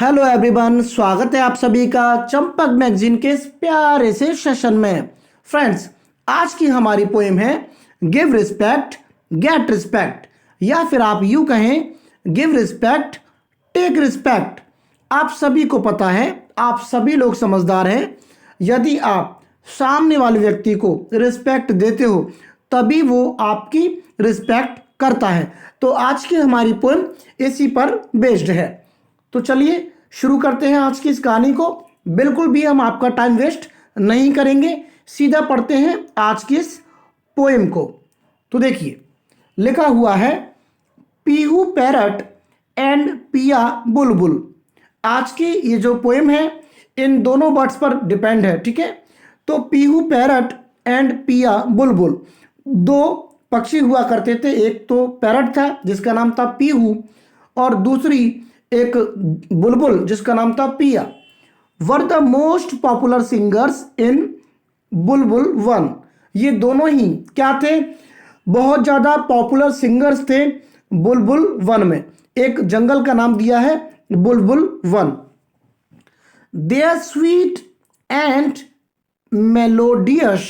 Hello everyone, स्वागत है आप सभी का चंपक मैगजीन के इस प्यारे से सेशन में। फ्रेंड्स, आज की हमारी पोएम है गिव रिस्पेक्ट गेट रिस्पेक्ट, या फिर आप यूं कहें गिव रिस्पेक्ट टेक रिस्पेक्ट। आप सभी को पता है, आप सभी लोग समझदार हैं, यदि आप सामने वाले व्यक्ति को रिस्पेक्ट देते हो तभी वो आपकी रिस्पेक्ट करता है। तो आज की हमारी पोएम इसी पर बेस्ड है। तो चलिए शुरू करते हैं आज की इस कहानी को। बिल्कुल भी हम आपका टाइम वेस्ट नहीं करेंगे, सीधा पढ़ते हैं आज की इस पोएम को। तो देखिए, लिखा हुआ है पीहू पैरट एंड पिया बुलबुल। आज की ये जो पोएम है इन दोनों वर्ड्स पर डिपेंड है, ठीक है। तो पीहू पैरट एंड पिया बुलबुल, दो पक्षी हुआ करते थे। एक तो पैरट था जिसका नाम था पीहू, और दूसरी एक बुलबुल जिसका नाम था पिया। Were the most popular singers in Bulbul one. ये दोनों ही क्या थे? बहुत ज़्यादा पॉपुलर सिंगर्स थे बुलबुल वन में। एक जंगल का नाम दिया है Bulbul one. They are sweet and melodious,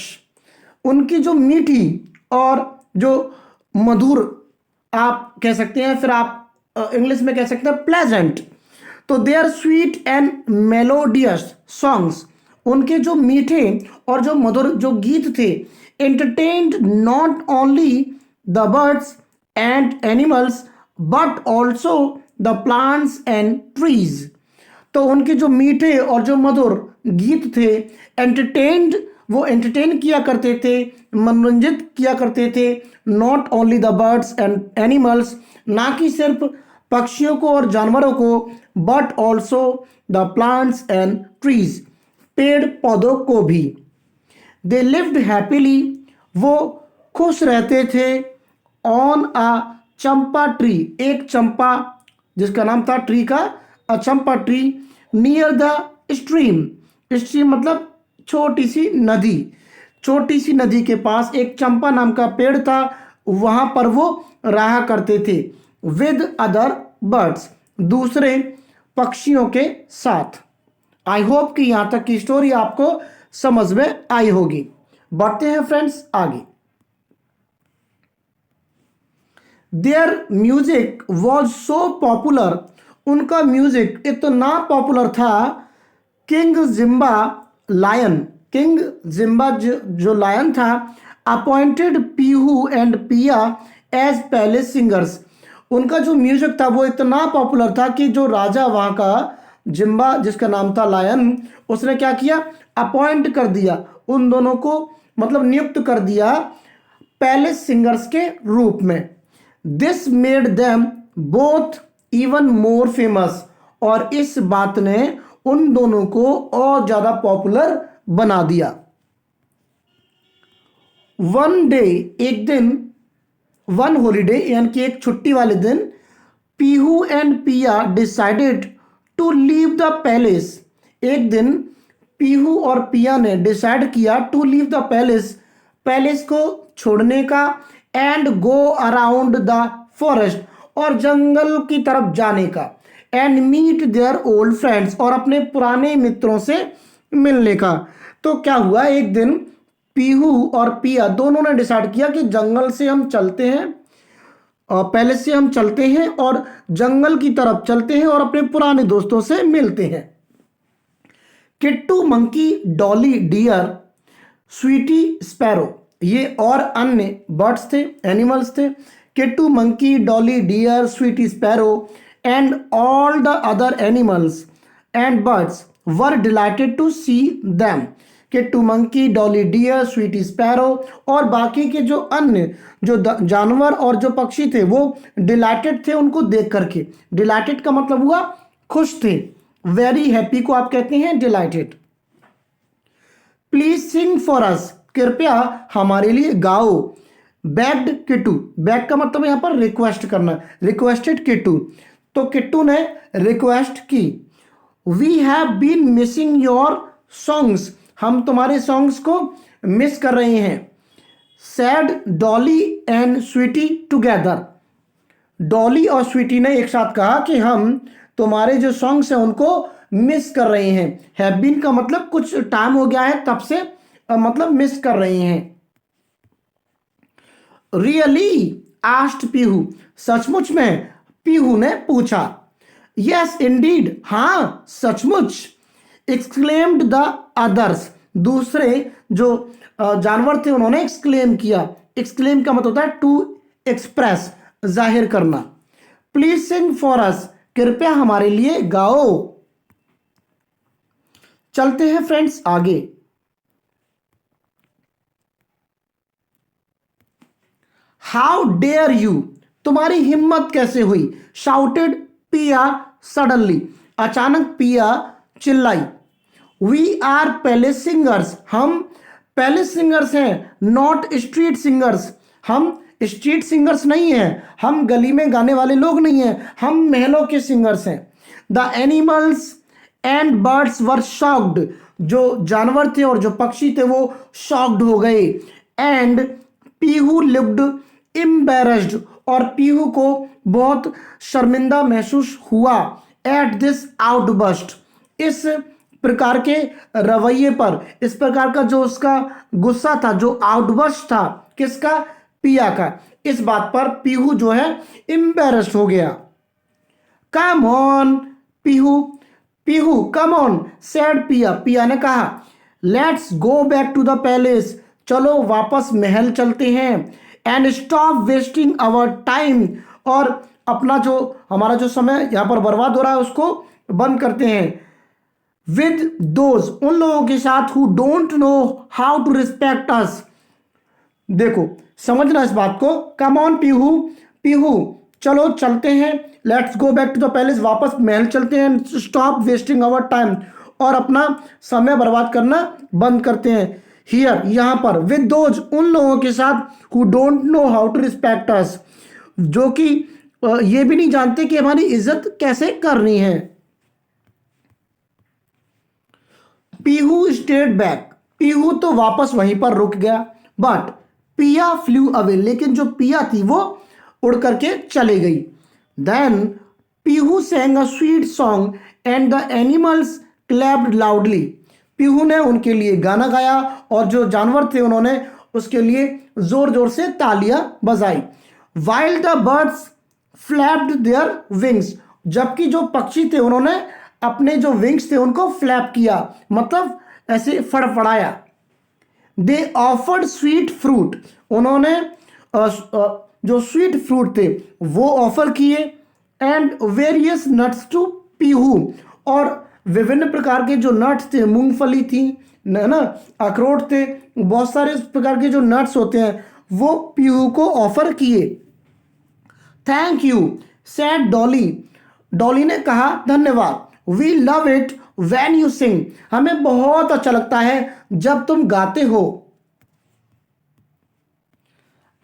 उनकी जो मीठी और जो मधुर आप कह सकते हैं, फिर आप इंग्लिश में कह सकते हैं प्लेजेंट। तो they are sweet and melodious songs, उनके जो मीठे और जो मधुर जो गीत थे, entertained not only the birds and animals but also the plants and trees. तो उनके जो मीठे और जो मधुर गीत थे, एंटरटेन्ड, वो एंटरटेन किया करते थे, मनोरंजित किया करते थे, not only the birds and animals, ना कि सिर्फ पक्षियों को और जानवरों को, but also the plants and trees, पेड़ पौधों को भी। दे लिव्ड हैप्पीली, वो खुश रहते थे, ऑन अ चंपा ट्री, एक चंपा जिसका नाम था ट्री का, a champa tree, near the stream, stream मतलब छोटी सी नदी, छोटी सी नदी के पास एक चंपा नाम का पेड़ था, वहां पर वो रहा करते थे। विद अदर बर्ड्स, दूसरे पक्षियों के साथ। आई होप कि यहां तक की स्टोरी आपको समझ में आई होगी। बढ़ते हैं फ्रेंड्स आगे। Their music was so popular, उनका म्यूजिक इतना पॉपुलर था, king Zimba lion, king Zimba जो लायन था, appointed Pihu and Piya as palace singers. उनका जो म्यूजिक था वो इतना पॉपुलर था कि जो राजा वहाँ का जिम्बा जिसका नाम था लायन, उसने क्या किया? अपॉइंट कर दिया उन दोनों को, मतलब नियुक्त कर दिया पैलेस सिंगर्स के रूप में। This made them both even more famous, और इस बात ने उन दोनों को और ज़्यादा पॉपुलर बना दिया। वन डे, एक दिन, वन हॉलीडे यानी कि एक छुट्टी वाले दिन, Pihu and Piya decided to leave the palace. एक दिन पीहू और पिया ने डिसाइड किया to leave the palace, palace को छोड़ने का, and go around the forest, और जंगल की तरफ जाने का, and meet their old friends, और अपने पुराने मित्रों से मिलने का। तो क्या हुआ, एक दिन पीहू और पिया दोनों ने डिसाइड किया कि जंगल से हम चलते हैं, पैलेस से हम चलते हैं और जंगल की तरफ चलते हैं और अपने पुराने दोस्तों से मिलते हैं। Kittu, monkey, Dolly, deer, Sweety, sparrow, ये और अन्य बर्ड्स थे, एनिमल्स थे। Kittu, monkey, Dolly, deer, Sweety, sparrow and all the other animals and birds were delighted to see them। Kittu, monkey, Dolly, deer, Sweety, sparrow और बाकी के जो अन्य जो जानवर और जो पक्षी थे वो डिलाइटेड थे उनको देख करके। डिलाइटेड का मतलब हुआ खुश थे, वेरी हैप्पी को आप कहते हैं dilated. Please sing for us, कृपया हमारे लिए गाओ। बेग्ड किट्टू, बेग का मतलब यहाँ पर रिक्वेस्ट करना, रिक्वेस्टेड किट्टू, तो किट्टू ने रिक्वेस्ट की। We have been missing your songs, हम तुम्हारे सॉन्ग्स को मिस कर रहे हैं। Said Dolly and Sweety together, Dolly और स्वीटी ने एक साथ कहा कि हम तुम्हारे जो सॉन्ग्स हैं उनको मिस कर रही हैं। हैव बीन का मतलब कुछ टाइम हो गया है तब से मतलब मिस कर रही हैं। रियली आस्ट पीहू, सचमुच में, पीहू ने पूछा। यस इंडीड, हाँ सचमुच। एक्सक्लेम्ड द अदर्स, दूसरे जो जानवर थे उन्होंने एक्सक्लेम किया। एक्सक्लेम का मतलब होता है टू एक्सप्रेस, जाहिर करना। प्लीज सिंग फॉर अस, कृपया हमारे लिए गाओ। चलते हैं फ्रेंड्स आगे। हाउ डेयर यू, तुम्हारी हिम्मत कैसे हुई। शाउटेड पिया सडनली, अचानक पिया चिल्लाई। वी आर पैलेस सिंगर्स, हम पैलेस सिंगर्स हैं, नॉट स्ट्रीट सिंगर्स, हम स्ट्रीट सिंगर्स नहीं हैं, हम गली में गाने वाले लोग नहीं हैं, हम महलों के सिंगर्स हैं। The animals and birds were shocked, जो जानवर थे और जो पक्षी थे वो शॉक्ड हो गए। एंड पीहू लिव्ड एम्बेरस्ड, और पीहू को बहुत शर्मिंदा महसूस हुआ। एट दिस आउटबस्ट, इस प्रकार के रवैये पर, इस प्रकार का जो उसका गुस्सा था, जो आउटबस्ट था, किसका, पिया का, इस बात पर पीहू जो है एम्बेरस्ड हो गया। Come on Pihu, Pihu come on said Piya, Piya ने कहा। Let's go back to the palace, चलो वापस महल चलते हैं। And stop wasting our time, और अपना जो हमारा जो समय यहाँ पर बर्बाद हो रहा है उसको बंद करते हैं। विद दोज, उन लोगों के साथ who don't know how to respect us. देखो समझना इस बात को। कम ऑन पीहू, पीहू चलो चलते हैं। Let's go back to the palace, वापस महल चलते हैं। स्टॉप वेस्टिंग आवर टाइम, और अपना समय बर्बाद करना बंद करते हैं। हियर, यहां पर, विद दोज, उन लोगों के साथ who don't know how to respect us, जो कि ये भी नहीं जानते कि हमारी इज्जत कैसे करनी है। पीहू स्टेड बैक, पीहू तो वापस वहीं पर रुक गया। बट पिया फ्लू अवे, लेकिन जो पिया थी वो उड़ करके चले गई। Then Pihu sang a sweet song and the animals clapped loudly, Pihu ने उनके लिए गाना गाया और जो जानवर थे उन्होंने उसके लिए जोर जोर से तालियां बजाई। While the birds flapped their wings, जबकि जो पक्षी थे उन्होंने अपने जो विंग्स थे उनको फ्लैप किया, मतलब ऐसे फड़फड़ाया। दे ऑफर्ड स्वीट फ्रूट, उन्होंने जो स्वीट फ्रूट थे वो ऑफर किए। And various nuts to Pihu, और विभिन्न प्रकार के जो नट्स थे, मूंगफली थी ना, अखरोट थे, बहुत सारे इस प्रकार के जो नट्स होते हैं वो पीहू को ऑफर किए। Thank you said Dolly, Dolly ने कहा धन्यवाद। We love it when you sing, हमें बहुत अच्छा लगता है जब तुम गाते हो।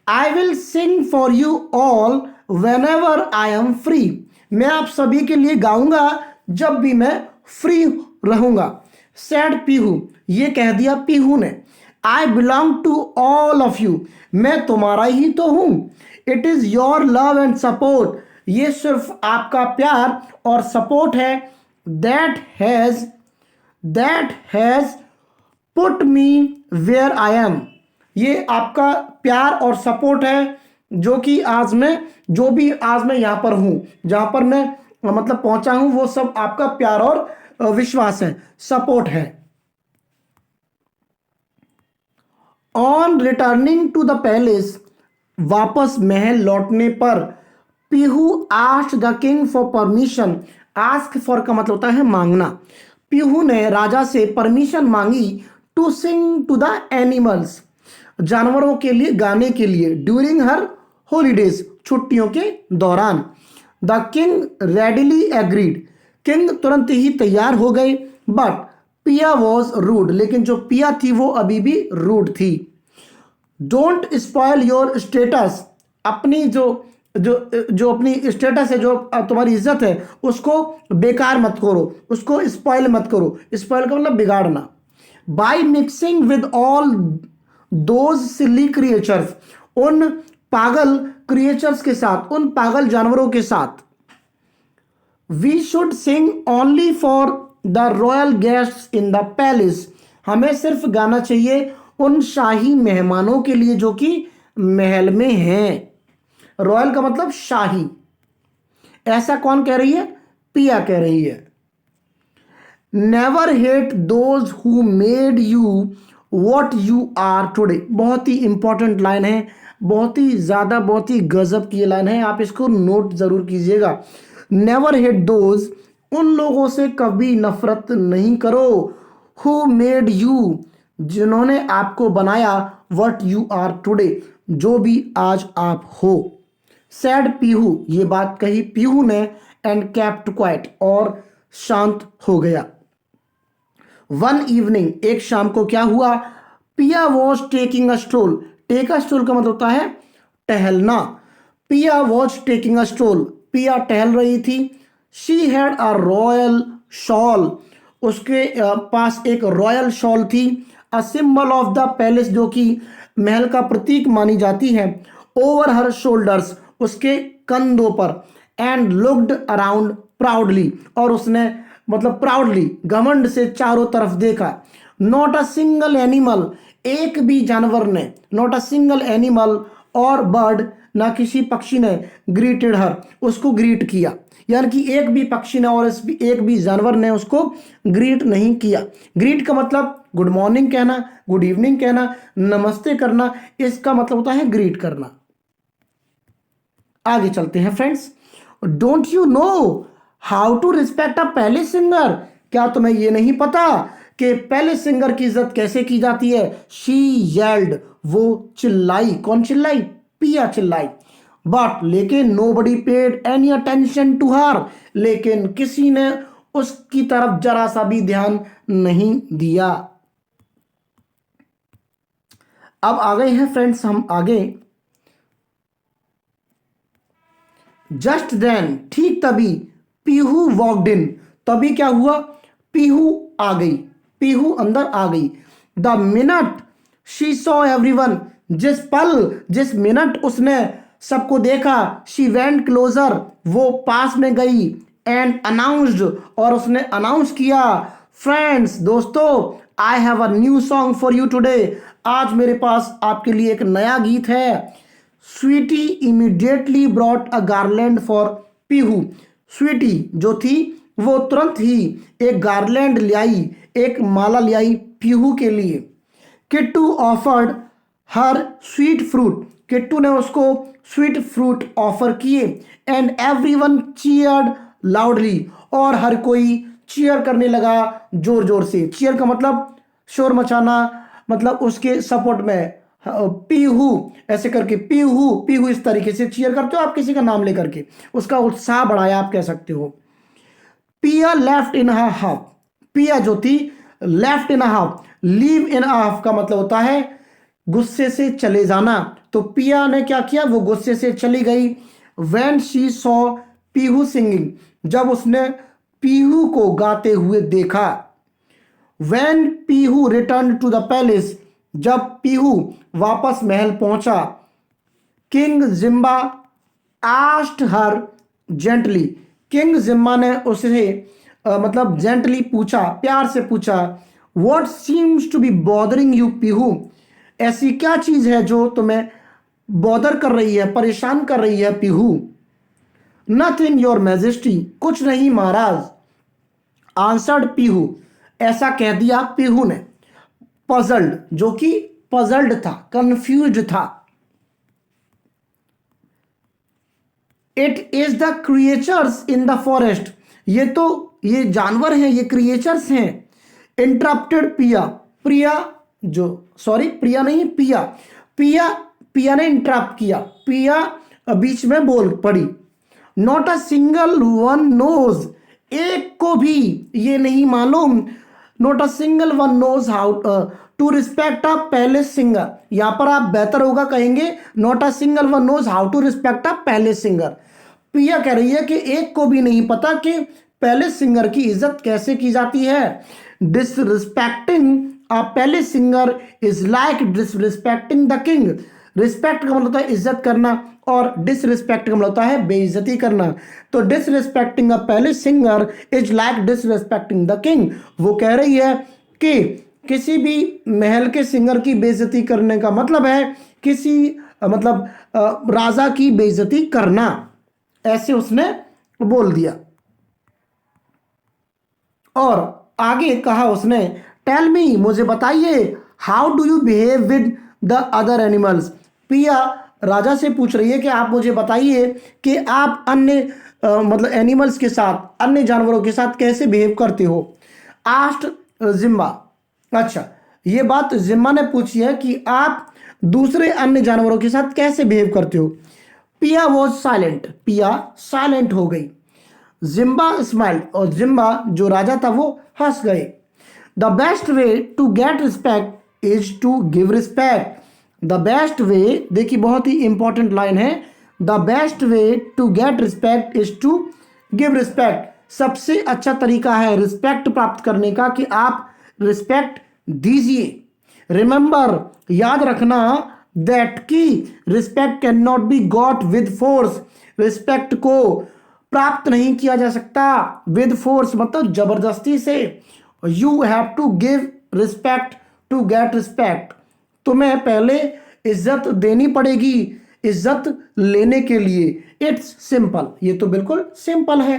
I will sing for you all whenever I am free, मैं आप सभी के लिए गाऊंगा जब भी मैं फ्री रहूंगा। सैड पीहू, ये कह दिया पीहू ने। I belong to all of you, मैं तुम्हारा ही तो हूं। It is your love and support, ये सिर्फ आपका प्यार और सपोर्ट है। That has put me where I am, ये आपका प्यार और सपोर्ट है जो कि आज मैं यहाँ पर हूँ, जहाँ पर मैं मतलब पहुँचा हूँ, वो सब आपका प्यार और विश्वास है, सपोर्ट है। On returning to the palace, वापस महल लौटने पर, Pihu asked the king for permission, ask for का मतलब होता है मांगना। पीहू ने राजा से परमिशन मांगी to sing to the animals, जानवरों के लिए गाने के लिए। ड्यूरिंग हर हॉलीडेज, छुट्टियों के दौरान। The king readily agreed, king तुरंत ही तैयार हो गए। बट पिया वॉज रूड, लेकिन जो पिया थी वो अभी भी रूड थी। डोंट स्पॉयल योर स्टेटस, अपनी जो अपनी स्टेटस है, जो तुम्हारी इज्जत है, उसको बेकार मत करो, उसको स्पॉइल मत करो। स्पॉइल का मतलब बिगाड़ना। By mixing with all those silly creatures, उन पागल क्रिएचर्स के साथ, उन पागल जानवरों के साथ। We should sing only for the royal guests in the palace. हमें सिर्फ गाना चाहिए उन शाही मेहमानों के लिए जो कि महल में हैं। रॉयल का मतलब शाही। ऐसा कौन कह रही है? पिया कह रही है। Never hate those who made you what you are today. बहुत ही इंपॉर्टेंट लाइन है, बहुत ही ज़्यादा, बहुत ही गजब की लाइन है, आप इसको नोट ज़रूर कीजिएगा। नेवर हेट दोज, उन लोगों से कभी नफरत नहीं करो, हु मेड यू, जिन्होंने आपको बनाया, वट यू आर टुडे, जो भी आज आप हो। सैड पीहू, ये बात कही पीहू ने, एंड केप्ट क्वाइट, और शांत हो गया। वन इवनिंग, एक शाम को क्या हुआ? Piya was taking a stroll. Take a stroll का मतलब होता है टहलना। पिया वॉज टेकिंग अ स्ट्रोल, पिया टहल रही थी। She had a royal shawl, उसके पास एक रॉयल शॉल थी। A symbol of the palace, जो कि महल का प्रतीक मानी जाती है। ओवर हर शोल्डर्स, उसके कंधों पर। एंड लुक्ड अराउंड प्राउडली, और उसने मतलब प्राउडली, घमंड से चारों तरफ देखा। नॉट अ सिंगल एनिमल, एक भी जानवर ने, नॉट अ सिंगल एनिमल और बर्ड, ना किसी पक्षी ने, ग्रीटेड हर, उसको ग्रीट किया। यानी कि एक भी पक्षी ने और एक भी जानवर ने उसको ग्रीट नहीं किया। ग्रीट का मतलब गुड मॉर्निंग कहना, गुड इवनिंग कहना, नमस्ते करना, इसका मतलब होता है ग्रीट करना। आगे चलते हैं friends. Don't you know how to respect a palace singer. क्या तुम्हें यह नहीं पता कि पैलेस सिंगर की इज्जत कैसे की जाती है? शी येल्ड, वो चिल्लाई। कौन चिल्लाई? पिया चिल्लाई। बट लेकिन nobody paid any attention to her, लेकिन किसी ने उसकी तरफ जरा सा भी ध्यान नहीं दिया। अब आ गए हैं फ्रेंड्स हम आगे। जस्ट देन, ठीक तभी, पीहू वॉकड इन, तभी क्या हुआ? पीहू आ गई, पीहू अंदर आ गई। The minute she saw everyone, जिस पल, जिस मिनट उसने सबको देखा, शी वेंट क्लोजर, वो पास में गई। एंड अनाउंस्ड, और उसने अनाउंस किया, फ्रेंड्स, दोस्तों, I have a new song for you today, आज मेरे पास आपके लिए एक नया गीत है। Sweety immediately brought a garland for Pihu. Sweety जो थी वो तुरंत ही एक गार्लैंड ले आई, एक माला ले आई पीहू के लिए। किट्टू ऑफर्ड हर स्वीट फ्रूट, किट्टू ने उसको स्वीट फ्रूट ऑफर किए। एंड एवरीवन चीयर्ड लाउडली, और हर कोई चीयर करने लगा जोर जोर से। चीयर का मतलब शोर मचाना, मतलब उसके सपोर्ट में। पीहू ऐसे करके, पीहू पीहू इस तरीके से चीयर करते हो आप किसी का नाम लेकर के, उसका उत्साह बढ़ाया आप कह सकते हो। पिया लेफ्ट इन हाफ, पिया जो थी left in half, leave in half का मतलब होता है गुस्से से चले जाना। तो पिया ने क्या किया? वो गुस्से से चली गई। When she saw Pihu singing, जब उसने पीहू को गाते हुए देखा। When Pihu return to the palace, जब पीहू वापस महल पहुंचा। King Zimba asked her gently, king Zimba ने उससे मतलब जेंटली पूछा, प्यार से पूछा। What seems to be bothering you Pihu, ऐसी क्या चीज है जो तुम्हें बॉदर कर रही है, परेशान कर रही है पीहू। नथिंग योर मैजेस्टी, कुछ नहीं महाराज। आंसर्ड पीहू, ऐसा कह दिया पीहू ने। पजल्ड, जो कि पजल्ड था, कंफ्यूज्ड था। It is the creatures in the forest, ये जानवर हैं, ये क्रिएचर्स हैं। इंटरप्टेड पिया, प्रिया जो सॉरी प्रिया नहीं, पिया पिया पिया ने इंटरप्ट किया, पिया बीच में बोल पड़ी। Not a single one knows, एक को भी ये नहीं मालूम। Not a single one knows how to respect a palace singer, यहां पर आप बेहतर होगा कहेंगे not a single one knows how to respect a palace singer. Piya कह रही है कि एक को भी नहीं पता कि पैलेस सिंगर की इज्जत कैसे की जाती है। Disrespecting a palace singer is like disrespecting the king, respect का मतलब होता है इज्जत करना और डिसरिस्पेक्ट का मतलब होता है बेइज्जती करना। तो disrespecting a palace singer is like disrespecting the king. वो कह रही है कि किसी भी महल के सिंगर की बेइज्जती करने का मतलब है किसी राजा की बेइज्जती करना, ऐसे उसने बोल दिया। और आगे कहा उसने, टेल मी, मुझे बताइए, how do you behave with the other animals. पिया राजा से पूछ रही है कि आप मुझे बताइए कि आप अन्य एनिमल्स के साथ, अन्य जानवरों के साथ कैसे बिहेव करते हो। आस्ट जिम्बा, अच्छा ये बात जिम्मा ने पूछी है कि आप दूसरे अन्य जानवरों के साथ कैसे बिहेव करते हो। पिया वॉज साइलेंट, पिया साइलेंट हो गई। जिम्बा स्माइल्ड, और जिम्बा जो राजा था वो हंस गए। The best way to get respect is to give respect. The best way, देखिए बहुत ही इंपॉर्टेंट लाइन है, the best way to get respect is to give respect. सबसे अच्छा तरीका है रिस्पेक्ट प्राप्त करने का कि आप रिस्पेक्ट दीजिए। रिमेंबर, याद रखना, दैट की respect can not be got with force. Respect को प्राप्त नहीं किया जा सकता विद फोर्स, मतलब जबरदस्ती से। You have to give respect to get respect. तुम्हें पहले इज्जत देनी पड़ेगी इज्जत लेने के लिए। इट्स सिंपल, ये तो बिल्कुल सिंपल है।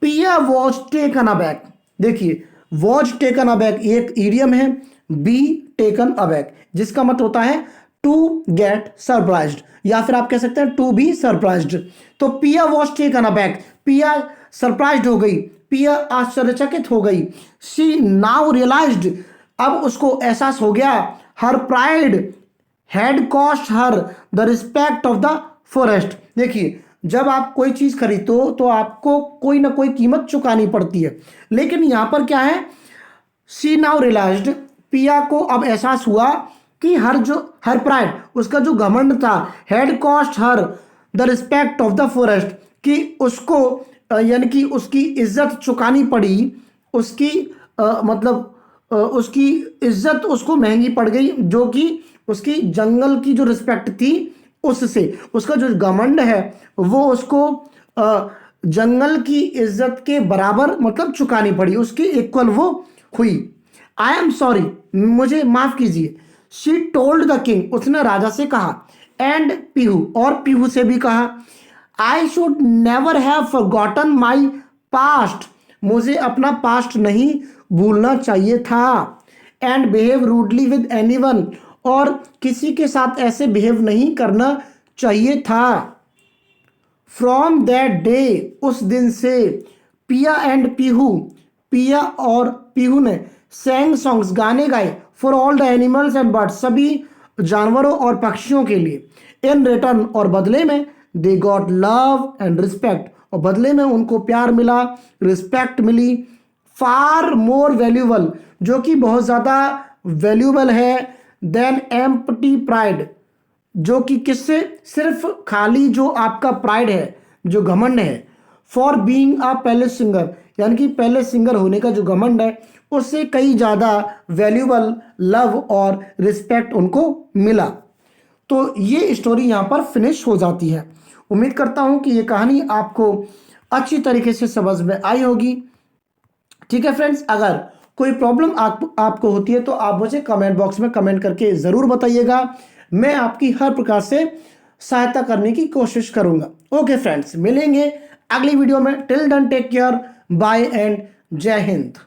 पिया वॉज टेकन अबैक, देखिए वॉज टेकन अबैक एक इडियम है, बी टेकन अबैक जिसका मतलब होता है टू गेट सरप्राइज्ड, या फिर आप कह सकते हैं टू बी सरप्राइज्ड। तो पिया वॉज टेकन अबैक, पिया सरप्राइज्ड हो गई, पिया आश्चर्यचकित हो गई। शी नाउ रियलाइज्ड, अब उसको एहसास हो गया, her pride had cost her the respect of the forest. देखिए जब आप कोई चीज खरीदो तो आपको कोई ना कोई कीमत चुकानी पड़ती है, लेकिन यहां पर क्या है, शी नाउ रियलाइज्ड, पिया को अब एहसास हुआ कि हर प्राइड, उसका जो घमंड था, had cost her the respect of the forest, कि उसको यानी कि उसकी इज्जत चुकानी पड़ी, उसकी उसकी इज्जत उसको महंगी पड़ गई, जो कि उसकी जंगल की जो रिस्पेक्ट थी उससे, उसका जो घमंड है वो उसको जंगल की इज्जत के बराबर मतलब चुकानी पड़ी, उसकी इक्वल वो हुई। आई एम सॉरी, मुझे माफ कीजिए। शी टोल्ड द किंग, उसने राजा से कहा। एंड पीहू, और पीहू से भी कहा। I should never have forgotten my past, मुझे अपना पास्ट नहीं भूलना चाहिए था। And behave rudely with anyone, और किसी के साथ ऐसे बिहेव नहीं करना चाहिए था। फ्रॉम दैट डे, उस दिन से, पिया एंड पीहू, पिया और पीहू ने सैंग सॉन्ग्स, गाने गाए, for all the animals and birds, सभी जानवरों और पक्षियों के लिए। इन रिटर्न, और बदले में, they got love and respect, और बदले में उनको प्यार मिला, रिस्पेक्ट मिली। फार मोर वैल्यूबल, जो कि बहुत ज़्यादा वैल्यूबल है, देन एम्प्टी प्राइड, जो कि किससे, सिर्फ खाली जो आपका प्राइड है, जो घमंड है। For being a palace singer, यानी कि पैलेस सिंगर होने का जो घमंड है उससे कई ज़्यादा वैल्यूबल लव और रिस्पेक्ट उनको मिला। तो ये स्टोरी यहाँ पर फिनिश हो जाती है। उम्मीद करता हूँ कि ये कहानी आपको अच्छी तरीके से समझ में आई होगी। ठीक है फ्रेंड्स, अगर कोई प्रॉब्लम आपको होती है तो आप मुझे कमेंट बॉक्स में कमेंट करके ज़रूर बताइएगा, मैं आपकी हर प्रकार से सहायता करने की कोशिश करूंगा। ओके फ्रेंड्स, मिलेंगे अगली वीडियो में। Till then take care, bye and जय हिंद।